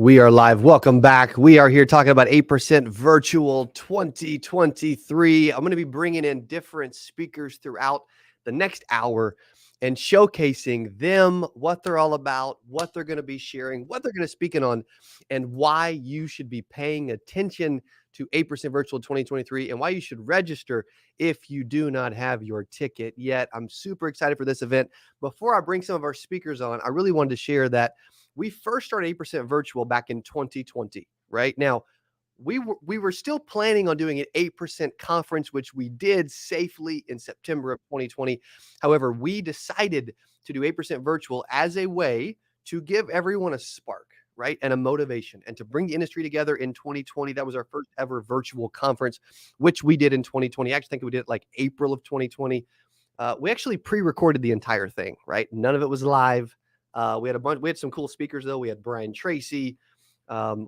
We are live. Welcome back. We are here talking about 8% Virtual 2023. I'm going to be bringing in different speakers throughout the next hour and showcasing them, what they're all about, what they're going to be sharing, what they're going to be speaking on, and why you should be paying attention to 8% Virtual 2023 and why you should register if you do not have your ticket yet. I'm super excited for this event. Before I bring some of our speakers on, I really wanted to share that we first started 8% Virtual back in 2020, right? Now, we were still planning on doing an 8% conference, which we did safely in September of 2020. However, we decided to do 8% Virtual as a way to give everyone a spark, right? And a motivation, and to bring the industry together in 2020. That was our first ever virtual conference, which we did in 2020. I actually think we did it like April of 2020. We actually pre-recorded the entire thing, right? None of it was live. We had some cool speakers though. We had Brian Tracy.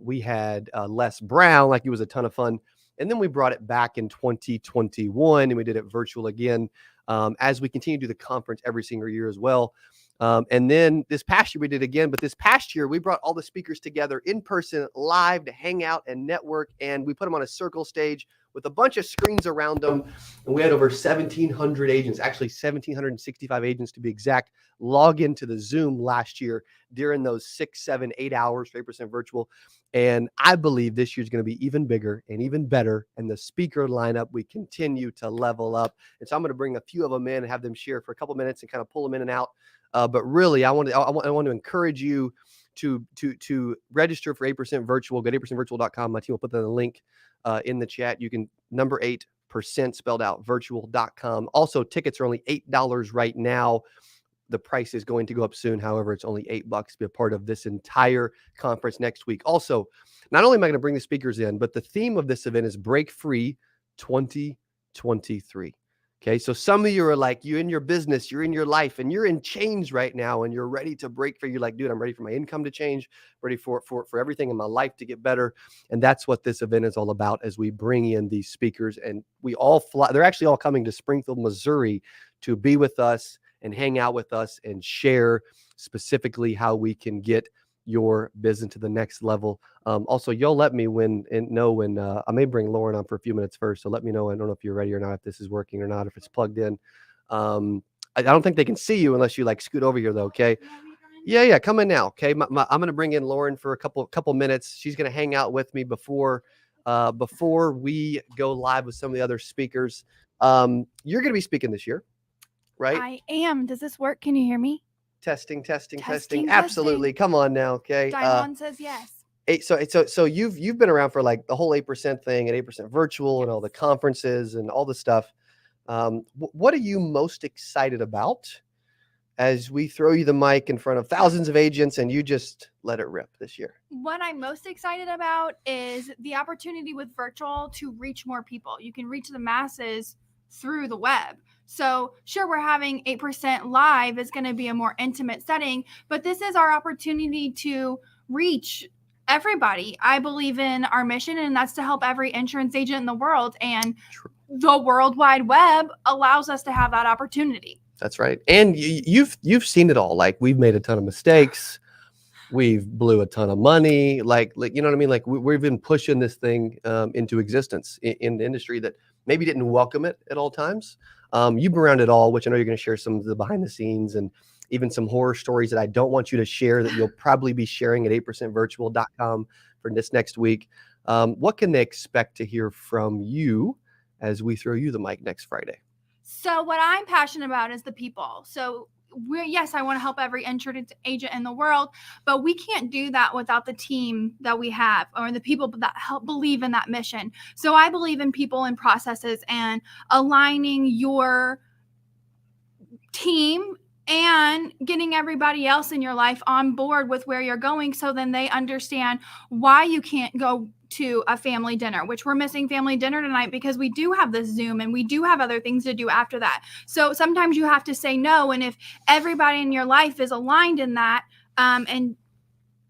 We had Les Brown, like it was a ton of fun. And then we brought it back in 2021 and we did it virtual again, as we continue to do the conference every single year as well. And then this past year we did again, but this past year we brought all the speakers together in person live to hang out and network. And we put them on a circle stage with a bunch of screens around them. And we had over 1,700 agents, actually 1,765 agents to be exact, log into the Zoom last year during those 6, 7, 8 hours for 8% Virtual. And I believe this year's going to be even bigger and even better. And the speaker lineup, we continue to level up. And so I'm going to bring a few of them in and have them share for a couple minutes and kind of pull them in and out. But really, I want to encourage you to register for 8% Virtual. Go to 8percentvirtual.com. My team will put the link in the chat. You can number 8% spelled out virtual.com. Also, tickets are only $8 right now. The price is going to go up soon. However, it's only $8 to be a part of this entire conference next week. Also, not only am I going to bring the speakers in, but the theme of this event is Break Free 2023. Okay, so some of you are like, you're in your business, you're in your life, and you're in change right now, and you're ready to break free. You're like, dude, I'm ready for my income to change, ready for everything in my life to get better. And that's what this event is all about as we bring in these speakers. And we all fly. They're actually all coming to Springfield, Missouri to be with us and hang out with us and share specifically how we can get your business to the next level. Also, you'll let me know when I may bring Lauren on for a few minutes first. So let me know. I don't know if you're ready or not, if this is working or not, if it's plugged in. I don't think they can see you unless you like scoot over here though. Okay. Yeah. Come in now. Okay. I'm going to bring in Lauren for a couple minutes. She's going to hang out with me before we go live with some of the other speakers. You're going to be speaking this year, right? I am. Does this work? Can you hear me? Testing. Absolutely. Come on now. Okay. Diamond says yes. So you've been around for like the whole 8% thing and 8% Virtual and all the conferences and all the stuff. What are you most excited about as we throw you the mic in front of thousands of agents and you just let it rip this year? What I'm most excited about is the opportunity with virtual to reach more people. You can reach the masses through the web. So sure, we're having 8% live is going to be a more intimate setting, but this is our opportunity to reach everybody. I believe in our mission, and that's to help every insurance agent in the world. And the World Wide Web allows us to have that opportunity. That's right. And you've seen it all. Like, we've made a ton of mistakes. We've blew a ton of money. Like you know what I mean? Like, we've been pushing this thing into existence in the industry that maybe didn't welcome it at all times. You've been around it all, which I know you're going to share some of the behind the scenes and even some horror stories that I don't want you to share that you'll probably be sharing at 8percentvirtual.com for this next week. What can they expect to hear from you as we throw you the mic next Friday? So what I'm passionate about is the people. So yes, I want to help every insurance agent in the world, but we can't do that without the team that we have or the people that help believe in that mission. So I believe in people and processes and aligning your team and getting everybody else in your life on board with where you're going, so then they understand why you can't go to a family dinner, which we're missing family dinner tonight because we do have this Zoom and we do have other things to do after that. So sometimes you have to say no. And if everybody in your life is aligned in that, and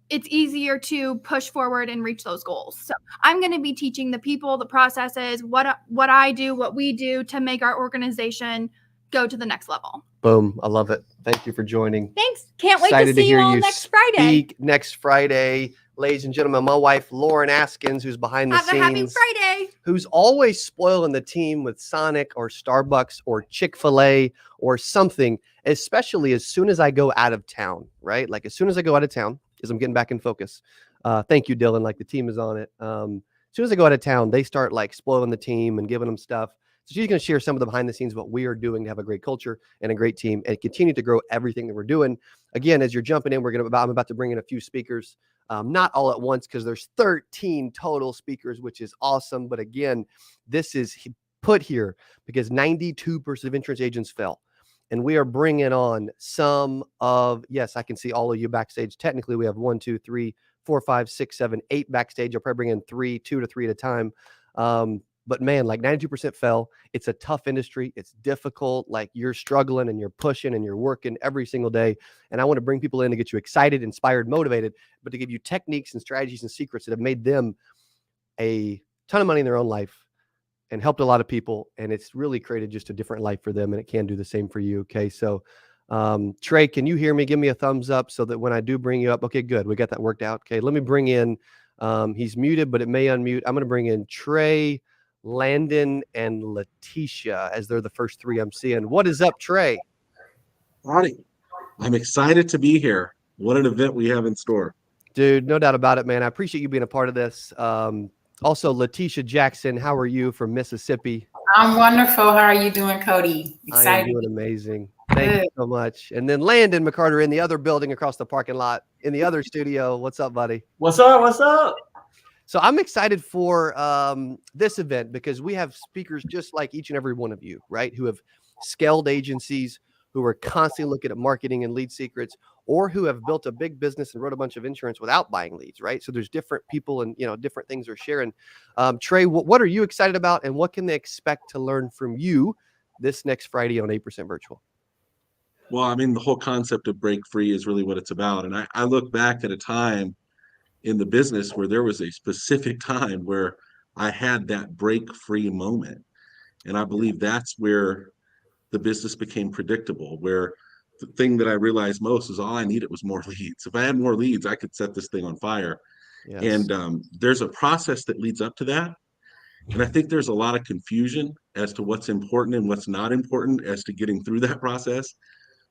it's easier to push forward and reach those goals. So I'm going to be teaching the people, the processes, what I do, what we do to make our organization go to the next level. Boom. I love it. Thank you for joining. Thanks. Can't wait to see you all next Friday. Next Friday. ladies and gentlemen, my wife, Lauren Askins, who's behind the Have a happy scenes, Friday. who's always spoiling the team with Sonic or Starbucks or Chick-fil-A or something, especially as soon as I go out of town, right? Like as soon as I go out of town, because I'm getting back in focus. Thank you, Dylan. Like the team is on it. As soon as I go out of town, they start like spoiling the team and giving them stuff. So she's going to share some of the behind the scenes, what we are doing to have a great culture and a great team and continue to grow everything that we're doing. Again, as you're jumping in, I'm about to bring in a few speakers, not all at once because there's 13 total speakers, which is awesome. But again, this is put here because 92% of insurance agents fail. And we are bringing on some of, yes, I can see all of you backstage. Technically, we have 1, 2, 3, 4, 5, 6, 7, 8 backstage. I'll probably bring in 2 to 3 at a time. But man, like 92% fell. It's a tough industry. It's difficult. Like you're struggling and you're pushing and you're working every single day. And I want to bring people in to get you excited, inspired, motivated, but to give you techniques and strategies and secrets that have made them a ton of money in their own life and helped a lot of people. And it's really created just a different life for them. And it can do the same for you. Okay. So, Trey, can you hear me? Give me a thumbs up so that when I do bring you up, okay, good. We got that worked out. Okay. Let me bring in, he's muted, but it may unmute. I'm going to bring in Trey, Landon, and Letitia as they're the first 3 I'm seeing. What is up, Trey? Howdy. I'm excited to be here. What an event we have in store. Dude, no doubt about it, man. I appreciate you being a part of this. Also, Letitia Jackson, how are you from Mississippi? I'm wonderful. How are you doing, Cody? Excited. I am doing amazing. Thank you so much. And then Landon McCarter in the other building across the parking lot in the other studio. What's up, buddy? What's up? What's up? So I'm excited for this event because we have speakers just like each and every one of you, right? Who have scaled agencies, who are constantly looking at marketing and lead secrets, or who have built a big business and wrote a bunch of insurance without buying leads, right? So there's different people and, different things they're sharing. Trey, what are you excited about and what can they expect to learn from you this next Friday on 8% Virtual? Well, I mean, the whole concept of break free is really what it's about. And I look back at a time in the business where there was a specific time where I had that break free moment. And I believe that's where the business became predictable, where the thing that I realized most is all I needed was more leads. If I had more leads, I could set this thing on fire. Yes. And there's a process that leads up to that. And I think there's a lot of confusion as to what's important and what's not important as to getting through that process.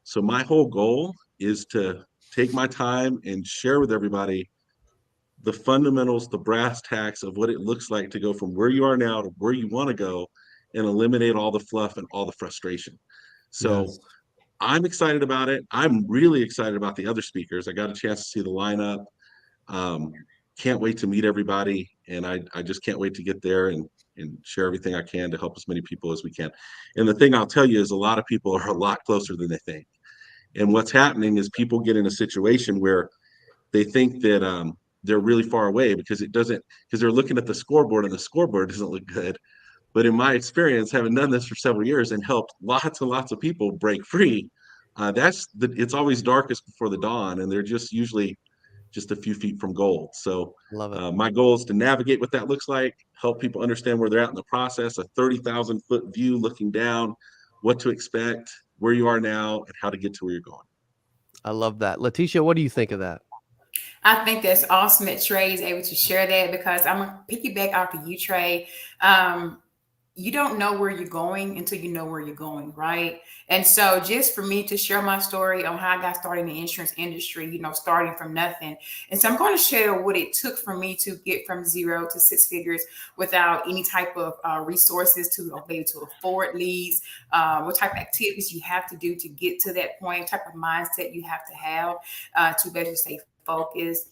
So my whole goal is to take my time and share with everybody the fundamentals, the brass tacks of what it looks like to go from where you are now to where you want to go and eliminate all the fluff and all the frustration. So yes. I'm excited about it. I'm really excited about the other speakers. I got a chance to see the lineup. Can't wait to meet everybody. And I just can't wait to get there and share everything I can to help as many people as we can. And the thing I'll tell you is a lot of people are a lot closer than they think. And what's happening is people get in a situation where they think that they're really far away because they're looking at the scoreboard and the scoreboard doesn't look good. But in my experience, having done this for several years and helped lots and lots of people break free, it's always darkest before the dawn, and they're just usually just a few feet from gold. So my goal is to navigate what that looks like, help people understand where they're at in the process, a 30,000-foot view looking down, what to expect, where you are now, and how to get to where you're going. I love that. Letitia, what do you think of that? I think that's awesome that Trey is able to share that because I'm going to piggyback off of you, Trey. You don't know where you're going until you know where you're going, right? And so just for me to share my story on how I got started in the insurance industry, starting from nothing. And so I'm going to share what it took for me to get from 0 to 6 figures without any type of resources to be able to afford leads, what type of activities you have to do to get to that point, type of mindset you have to have to better stay focused.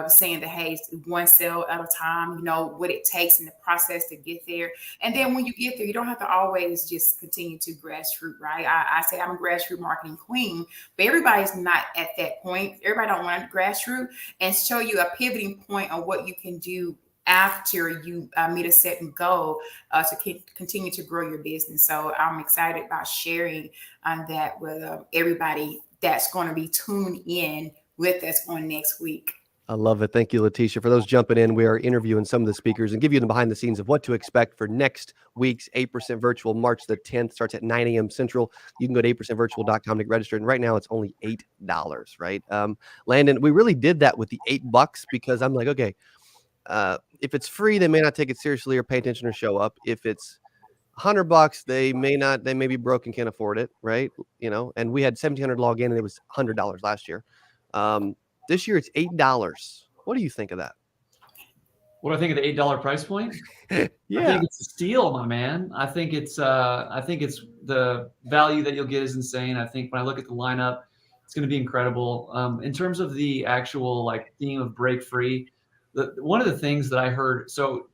Saying that, hey, one sale at a time, what it takes in the process to get there. And then when you get there, you don't have to always just continue to grassroots, right? I say I'm a grassroots marketing queen, but everybody's not at that point. Everybody don't want grassroots, and show you a pivoting point on what you can do after you meet a certain goal to continue to grow your business. So I'm excited about sharing that with everybody that's going to be tuned in with us on next week. I love it. Thank you, Letitia. For those jumping in, we are interviewing some of the speakers and give you the behind the scenes of what to expect for next week's 8% Virtual, March the 10th. Starts at 9 a.m. Central. You can go to 8percentvirtual.com to get registered. And right now it's only $8, right? Landon, we really did that with the $8 because I'm like, okay, if it's free, they may not take it seriously or pay attention or show up. If it's $100, they may be broke and can't afford it, right? And we had 1,700 log in and it was $100 last year. This year it's $8. What do you think of that? What do I think of the $8 price point? Yeah. I think it's a steal, my man. I think it's the value that you'll get is insane. I think when I look at the lineup, it's going to be incredible. In terms of the actual theme of break free, one of the things that I heard, so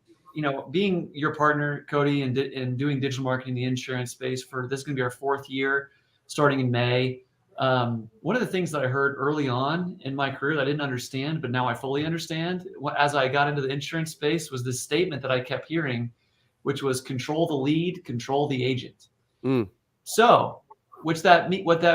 being your partner, Cody, and doing digital marketing in the insurance space this is going to be our 4th year, starting in May. One of the things that I heard early on in my career that I didn't understand, but now I fully understand as I got into the insurance space, was this statement that I kept hearing, which was control the lead, control the agent. So what that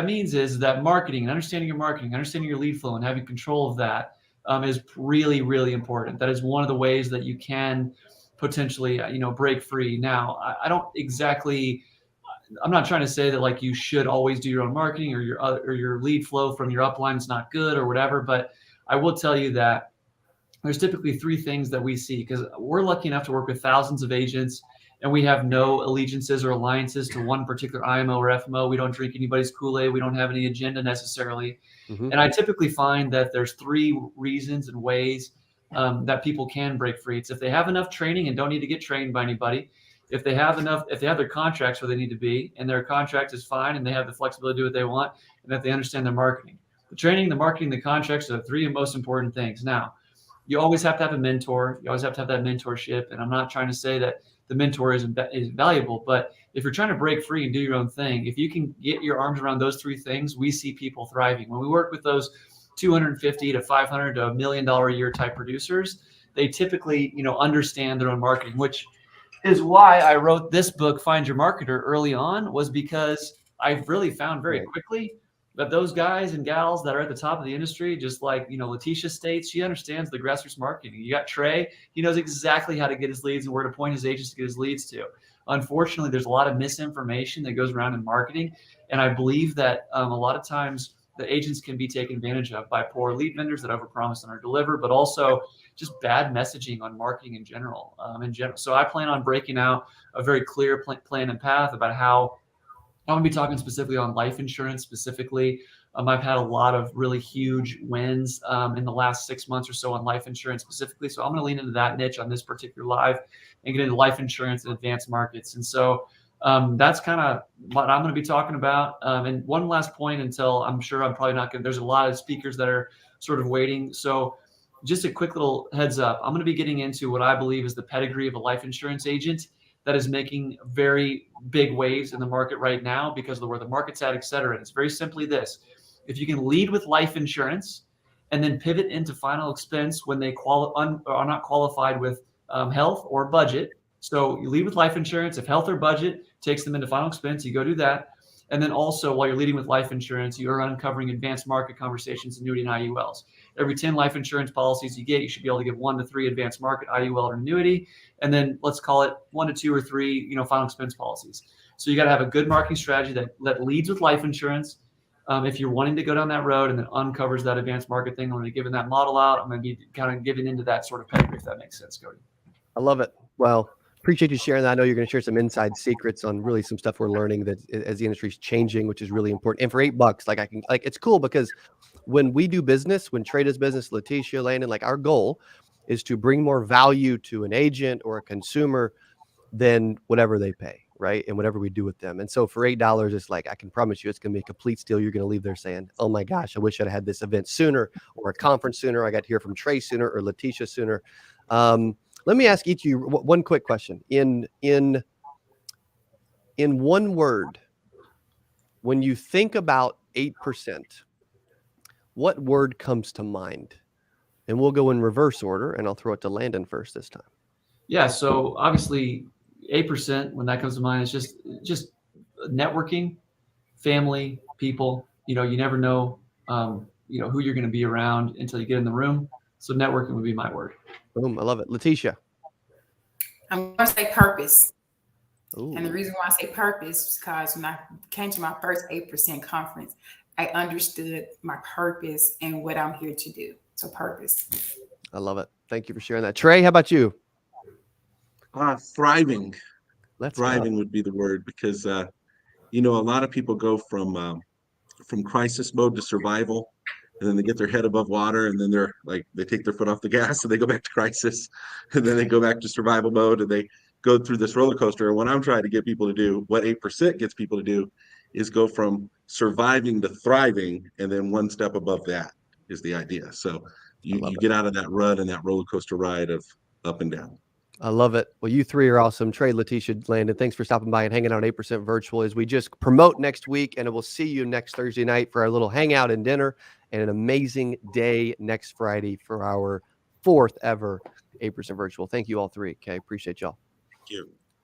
means is that marketing and understanding your marketing, understanding your lead flow and having control of that is really, really important. That is one of the ways that you can potentially, break free. Now, I'm not trying to say that you should always do your own marketing or your lead flow from your upline is not good or whatever, but I will tell you that there's typically 3 things that we see, because we're lucky enough to work with thousands of agents and we have no allegiances or alliances to one particular IMO or FMO. We don't drink anybody's Kool-Aid. We don't have any agenda necessarily. Mm-hmm. And I typically find that there's 3 reasons and ways that people can break free. It's if they have enough training and don't need to get trained by anybody. If they have their contracts where they need to be and their contract is fine and they have the flexibility to do what they want, and if they understand their marketing. The training, the marketing, the contracts are the 3 most important things. Now, you always have to have a mentor. You always have to have that mentorship. And I'm not trying to say that the mentor is valuable, but if you're trying to break free and do your own thing, if you can get your arms around those 3 things, we see people thriving. When we work with those 250 to 500 to $1 million a year type producers, they typically, understand their own marketing, which is why I wrote this book, Find Your Marketer, early on, was because I've really found very quickly that those guys and gals that are at the top of the industry, just like, Letitia states, she understands the grassroots marketing. You got Trey, he knows exactly how to get his leads and where to point his agents to get his leads to. Unfortunately, there's a lot of misinformation that goes around in marketing. And I believe that a lot of times the agents can be taken advantage of by poor lead vendors that overpromise and underdeliver, but also just bad messaging on marketing in general. So I plan on breaking out a very clear plan and path about how I'm going to be talking specifically on life insurance specifically. I've had a lot of really huge wins in the last 6 months or so on life insurance specifically. So I'm going to lean into that niche on this particular live and get into life insurance and advanced markets. And so that's kind of what I'm going to be talking about. And one last point, until I'm sure I'm probably not going to, there's a lot of speakers that are sort of waiting. So just a quick little heads up. I'm going to be getting into what I believe is the pedigree of a life insurance agent that is making very big waves in the market right now because of where the market's at, et cetera. And it's very simply this: if you can lead with life insurance and then pivot into final expense when they are not qualified with health or budget. So you lead with life insurance. If health or budget takes them into final expense, you go do that. And then also, while you're leading with life insurance, you are uncovering advanced market conversations, annuity and IULs. Every 10 life insurance policies you get, you should be able to give 1 to 3 advanced market IUL or annuity. And then let's call it 1 to 2 or 3, final expense policies. So you got to have a good marketing strategy that leads with life insurance. If you're wanting to go down that road and then uncovers that advanced market thing, I'm going to be giving that model out. I'm going to be kind of giving into that sort of pedigree, if that makes sense, Cody. I love it. Well, appreciate you sharing that. I know you're going to share some inside secrets on really some stuff we're learning that as the industry is changing, which is really important. And for $8, it's cool because when we do business, when Trey does business, Letitia, Landon, our goal is to bring more value to an agent or a consumer than whatever they pay, right? And whatever we do with them. And so for $8, it's I can promise you it's going to be a complete steal. You're going to leave there saying, oh my gosh, I wish I'd had this event sooner or a conference sooner. I got to hear from Trey sooner or Letitia sooner. Let me ask each of you one quick question. In one word, when you think about 8%, what word comes to mind? And we'll go in reverse order, and I'll throw it to Landon first this time. Yeah, so obviously 8%, when that comes to mind, is just networking, family, people. You never know, who you're going to be around until you get in the room. So networking would be my word. Boom. I love it. Letitia. I'm going to say purpose. Ooh. And the reason why I say purpose is because when I came to my first 8% conference, I understood my purpose and what I'm here to do. So purpose. I love it. Thank you for sharing that. Trey, how about you? Thriving. Let's Thriving go. would be the word, because you know, a lot of people go from crisis mode to survival, and then they get their head above water, and then they're like, they take their foot off the gas and they go back to crisis, and then they go back to survival mode, and they go through this roller coaster. And what I'm trying to get people to do, what 8% gets people to do, is go from surviving to thriving, and then one step above that is the idea. So you get out of that rut and that roller coaster ride of up and down. I love it. Well, you three are awesome. Trey, Letitia, Landon, thanks for stopping by and hanging out on 8% Virtual as we just promote next week. And we'll see you next Thursday night for our little hangout and dinner, and an amazing day next Friday for our 4th ever 8% Virtual. Thank you all three. Okay. Appreciate y'all.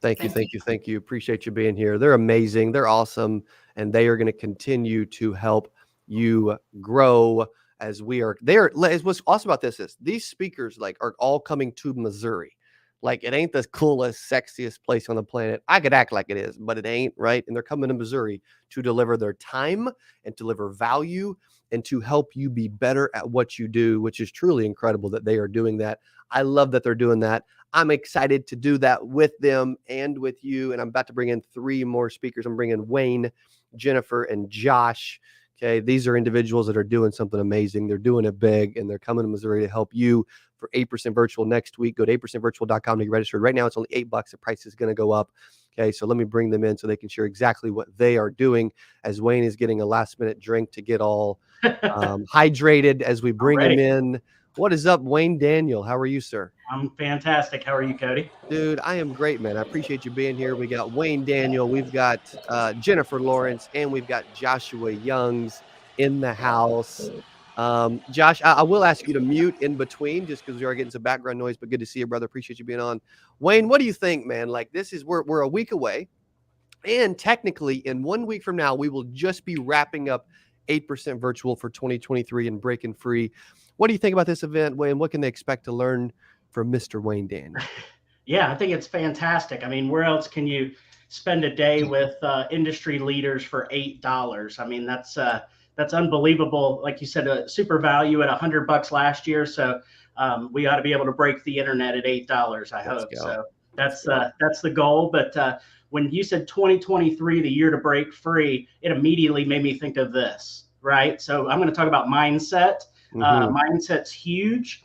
Thank you. Thank you. Appreciate you being here. They're amazing. They're awesome. And they are going to continue to help you grow as we are there. What's awesome about this is these speakers are all coming to Missouri. Like, it ain't the coolest, sexiest place on the planet. I could act like it is, but it ain't, right? And they're coming to Missouri to deliver their time and deliver value and to help you be better at what you do, which is truly incredible that they are doing that. I love that they're doing that. I'm excited to do that with them and with you. And I'm about to bring in 3 more speakers. I'm bringing Wayne, Jennifer, and Josh. Okay. These are individuals that are doing something amazing. They're doing it big, and they're coming to Missouri to help you for 8% Virtual next week. Go to 8percentvirtual.com to get registered. Right now, it's only $8. The price is going to go up. Okay. So let me bring them in so they can share exactly what they are doing as Wayne is getting a last-minute drink to get all hydrated as we bring him in. What is up, Wayne Daniel? How are you, sir? I'm fantastic. How are you, Cody? Dude, I am great, man. I appreciate you being here. We got Wayne Daniel, we've got Jennifer Lawrence, and we've got Joshua Youngs in the house. Josh, I will ask you to mute in between just because we are getting some background noise, but good to see you, brother. Appreciate you being on. Wayne, what do you think, man? Like, this is, we're a week away, and technically in 1 week from now, we will just be wrapping up 8% Virtual for 2023 and breaking free. What do you think about this event, Wayne? What can they expect to learn from Mr. Wayne Daniel? Yeah, I think it's fantastic. I mean, where else can you spend a day with industry leaders for $8? I mean, that's unbelievable. Like you said, a super value at $100 last year. So we ought to be able to break the internet at $8. I hope. So that's the goal. But when you said 2023, the year to break free, it immediately made me think of this. Right. So I'm going to talk about mindset. Mindset's huge.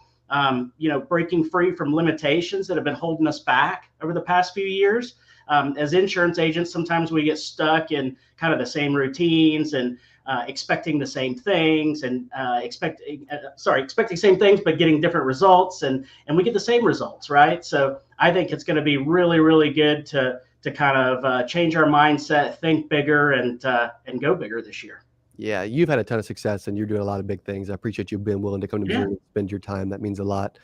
Breaking free from limitations that have been holding us back over the past few years. As insurance agents, sometimes we get stuck in kind of the same routines and expecting the same things and expecting same things, but getting different results, and we get the same results, right? So I think it's going to be really, really good to kind of change our mindset, think bigger, and go bigger this year. Yeah, you've had a ton of success and you're doing a lot of big things. I appreciate you being willing to come to Missouri and spend your time. That means a lot.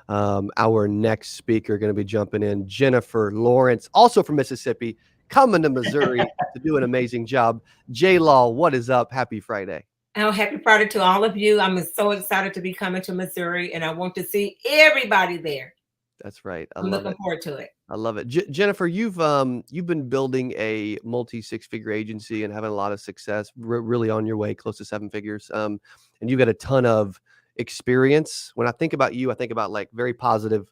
Our next speaker going to be jumping in, Jennifer Lawrence, also from Mississippi, coming to Missouri to do an amazing job. J-Law, what is up? Happy Friday. Oh, happy Friday to all of you. I'm so excited to be coming to Missouri, and I want to see everybody there. That's right. I'm looking forward to it. I love it. Jennifer, you've been building a multi-6-figure agency and having a lot of success, really on your way, close to 7 figures. And you've got a ton of experience. When I think about you, I think about like very positive,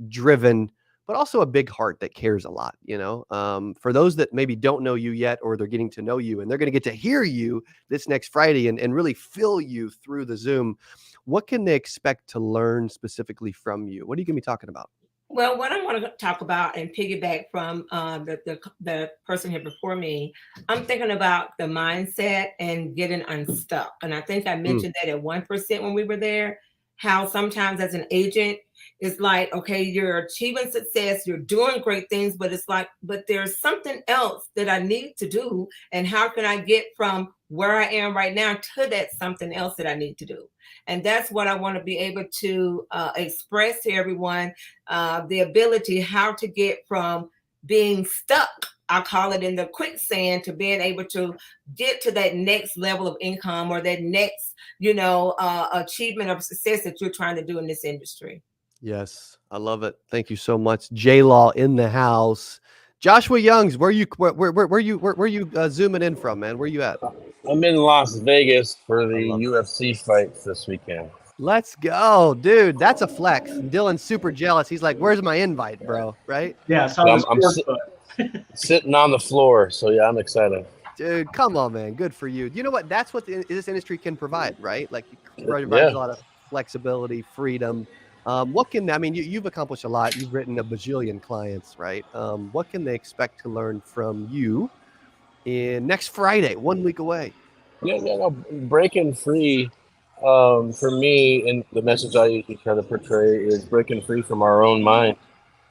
driven, but also a big heart that cares a lot. For those that maybe don't know you yet, or they're getting to know you and they're going to get to hear you this next Friday and really feel you through the Zoom, what can they expect to learn specifically from you? What are you going to be talking about? Well, what I want to talk about and piggyback from the person here before me, I'm thinking about the mindset and getting unstuck. And I think I mentioned that at 1% when we were there, how sometimes as an agent, it's like, okay, you're achieving success, you're doing great things, but it's like, but there's something else that I need to do. And how can I get from where I am right now to that something else that I need to do? And that's what I want to be able to express to everyone, the ability how to get from being stuck I call it in the quicksand to being able to get to that next level of income or that next, achievement of success that you're trying to do in this industry. Yes, I love it. Thank you so much. J-Law in the house. Joshua Youngs, where you zooming in from, man? Where you at? I'm in Las Vegas for the UFC fights this weekend. Let's go, dude. That's a flex. Dylan's super jealous. He's like, "Where's my invite, bro?" Right? Yeah, it's on the I'm sportsbook. sitting on the floor, so yeah, I'm excited. Dude, come on, man. Good for you. You know what? That's what this industry can provide, right? Like, it provides a lot of flexibility, freedom. You've accomplished a lot. You've written a bajillion clients, right? What can they expect to learn from you in next Friday, 1 week away? No, breaking free for me, and the message I usually try to portray is breaking free from our own mind.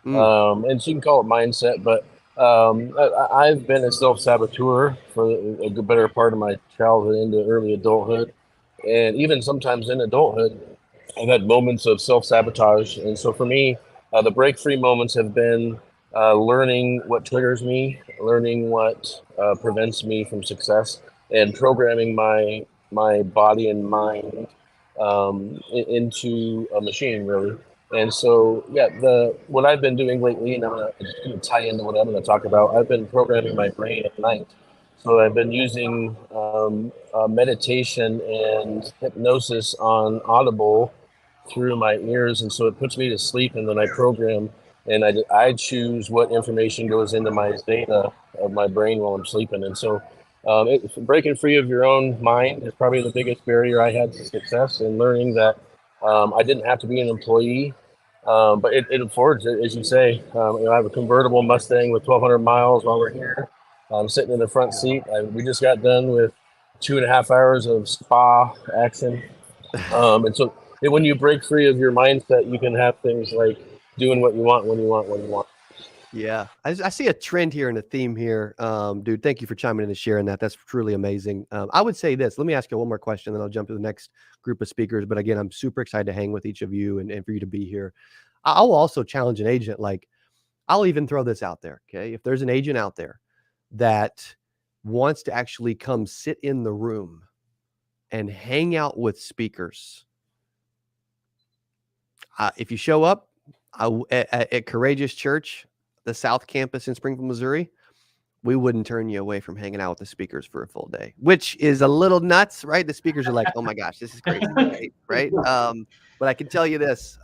And so you can call it mindset, but I've been a self-saboteur for a good better part of my childhood into early adulthood. And even sometimes in adulthood, I've had moments of self-sabotage. And so for me, the break free moments have been learning what triggers me, learning what prevents me from success, and programming my body and mind into a machine, really. And so, what I've been doing lately, and I'm going to tie into what I'm going to talk about, I've been programming my brain at night. So I've been using meditation and hypnosis on Audible through my ears. And so it puts me to sleep, and then I program, and I choose what information goes into my data of my brain while I'm sleeping. And so breaking free of your own mind is probably the biggest barrier I had to success, and learning that I didn't have to be an employee. But it affords it, as you say. I have a convertible Mustang with 1,200 miles while we're here. I'm sitting in the front seat. We just got done with 2.5 hours of spa action. And so when you break free of your mindset, you can have things like doing what you want, when you want. Yeah, I see a trend here and a theme here. Dude, thank you for chiming in and sharing that. That's truly amazing. I would say this. Let me ask you one more question, then I'll jump to the next group of speakers. But again, I'm super excited to hang with each of you and for you to be here. I'll also challenge an agent. Like, I'll even throw this out there. Okay, if there's an agent out there that wants to actually come sit in the room and hang out with speakers, if you show up at Courageous Church, the South Campus in Springfield, Missouri, we wouldn't turn you away from hanging out with the speakers for a full day, which is a little nuts, right? The speakers are like, "Oh my gosh, this is crazy," right? But I can tell you this,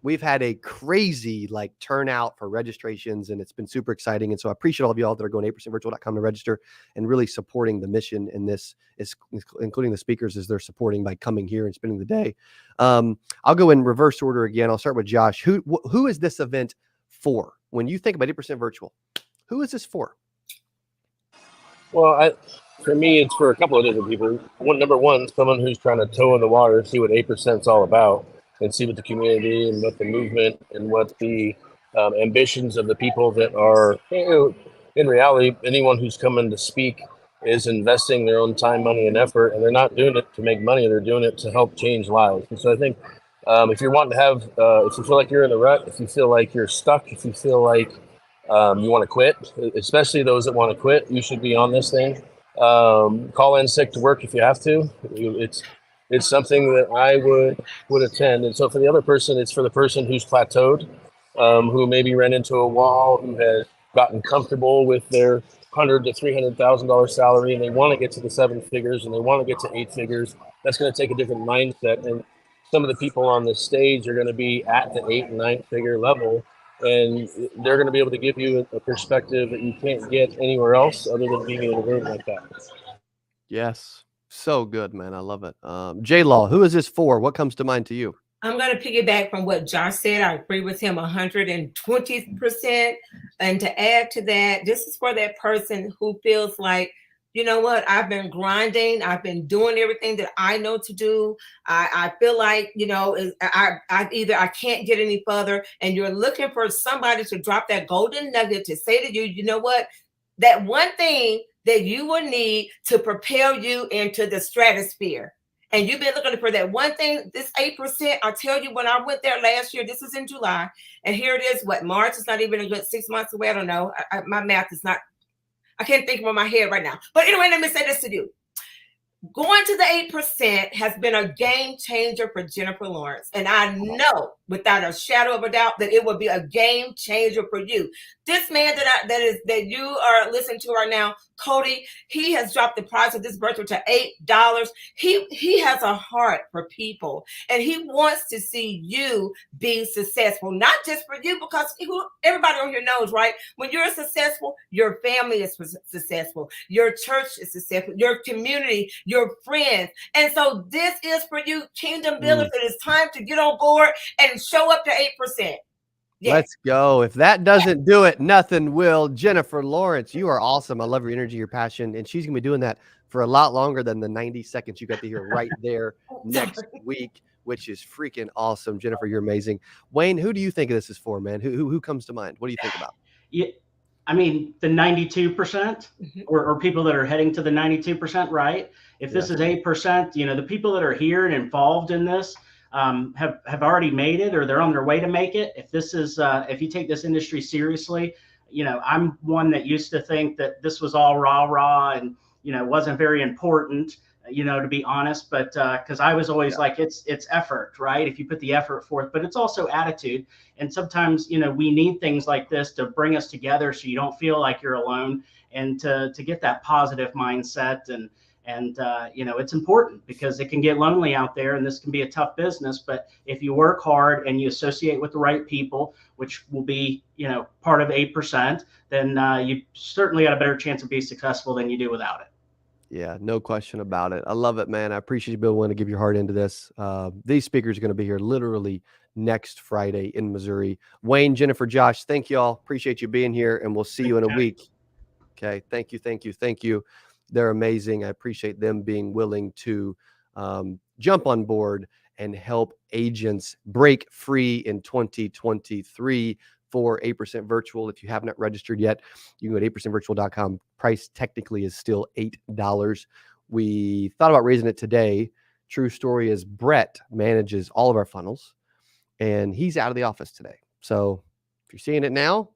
we've had a crazy turnout for registrations, and it's been super exciting. And so I appreciate all of y'all that are going 8percentvirtual.com to register and really supporting the mission in this, including the speakers as they're supporting by coming here and spending the day. I'll go in reverse order again. I'll start with Josh. Who is this event for? When you think about 8% virtual, who is this for? Well, for me, it's for a couple of different people. Number one, someone who's trying to toe in the water, see what 8% is all about, and see what the community and what the movement and what the ambitions of the people that are, in reality, anyone who's coming to speak is investing their own time, money, and effort, and they're not doing it to make money. They're doing it to help change lives. And so I think if you're wanting to have, if you feel like you're in a rut, if you feel like you're stuck, if you feel like you want to quit, especially those that want to quit, you should be on this thing. Call in sick to work if you have to. It's something that I would attend. And so for the other person, it's for the person who's plateaued, who maybe ran into a wall, who has gotten comfortable with their $100,000 to $300,000 salary, and they want to get to the 7 figures and they want to get to 8 figures. That's going to take a different mindset. And some of the people on this stage are going to be at the 8 and 9 figure level, and they're going to be able to give you a perspective that you can't get anywhere else other than being in a room like that. Yes. So good, man. I love it. J-Law, who is this for? What comes to mind to you? I'm going to piggyback from what Josh said. I agree with him 120%. And to add to that, this is for that person who feels like, you know what, I've been grinding. I've been doing everything that I know to do. I feel like, I can't get any further. And you're looking for somebody to drop that golden nugget to say to you, you know what, that one thing that you will need to propel you into the stratosphere. and you've been looking for that one thing, this 8%, I tell you, when I went there last year, this was in July, and here it is, March is not even a good 6 months away. I don't know. My math is not, I can't think from my head right now. But anyway, let me say this to you. Going to the 8% has been a game changer for Jennifer Lawrence. And I know without a shadow of a doubt that it will be a game changer for you. This man that you are listening to right now, Cody, he has dropped the price of this virtual to $8. He has a heart for people, and he wants to see you be successful, not just for you, because everybody on here knows, right? When you're successful, your family is successful, your church is successful, your community, your friends. And so this is for you, Kingdom Builders. It is time to get on board and show up to 8%. Yeah. Let's go. If that doesn't do it, nothing will. Jennifer Lawrence, you are awesome. I love your energy, your passion, and she's going to be doing that for a lot longer than the 90 seconds you got to hear right there next week, which is freaking awesome. Jennifer, you're amazing. Wayne, who do you think this is for, man? Who comes to mind? What do you think about? Yeah, I mean, the 92% or people that are heading to the 92%, right? If this is 8%, the people that are here and involved in this, have already made it, or they're on their way to make it. If this is, if you take this industry seriously, I'm one that used to think that this was all rah and, wasn't very important, to be honest, but, cause I was always like, it's effort, right? If you put the effort forth, but it's also attitude. And sometimes, we need things like this to bring us together so you don't feel like you're alone, and to get that positive mindset. And it's important because it can get lonely out there, and this can be a tough business. But if you work hard and you associate with the right people, which will be, part of 8%, then you certainly got a better chance of being successful than you do without it. Yeah, no question about it. I love it, man. I appreciate you being willing to give your heart into this. These speakers are going to be here literally next Friday in Missouri. Wayne, Jennifer, Josh, thank you all. Appreciate you being here, and we'll see you in a week. Okay. Thank you. They're amazing. I appreciate them being willing to jump on board and help agents break free in 2023 for 8% virtual. If you have not registered yet, you can go to 8percentvirtual.com. Price technically is still $8. We thought about raising it today. True story is Brett manages all of our funnels, and he's out of the office today. So if you're seeing it now,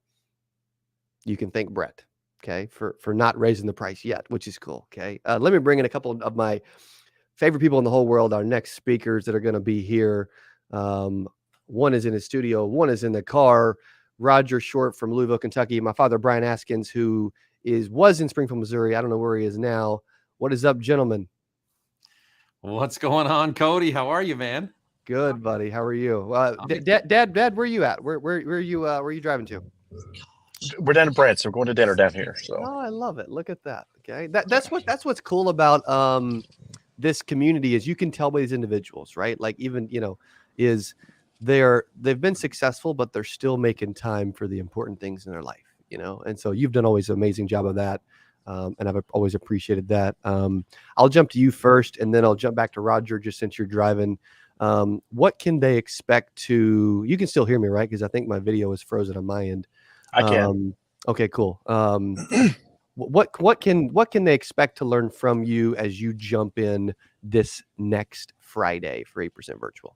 you can thank Brett. Okay, for not raising the price yet, which is cool. Okay, let me bring in a couple of my favorite people in the whole world, our next speakers that are going to be here. One is in his studio, one is in the car. Roger Short from Louisville, Kentucky. My father, Brian Askins, who was in Springfield, Missouri. I don't know where he is now. What is up, gentlemen? What's going on, Cody? How are you, man? Good, buddy. How are you? Dad, where are you at? Where are you driving to? We're down in Branson. We're going to dinner down here. So. Oh, I love it. Look at that. Okay. That's what's cool about this community is you can tell by these individuals, right? Like even, they've been successful, but they're still making time for the important things in their life, And so you've done always an amazing job of that. And I've always appreciated that. I'll jump to you first, and then I'll jump back to Roger, just since you're driving. What can they expect you can still hear me, right? Because I think my video is frozen on my end. I can. Okay, cool. What can they expect to learn from you as you jump in this next Friday for 8% virtual?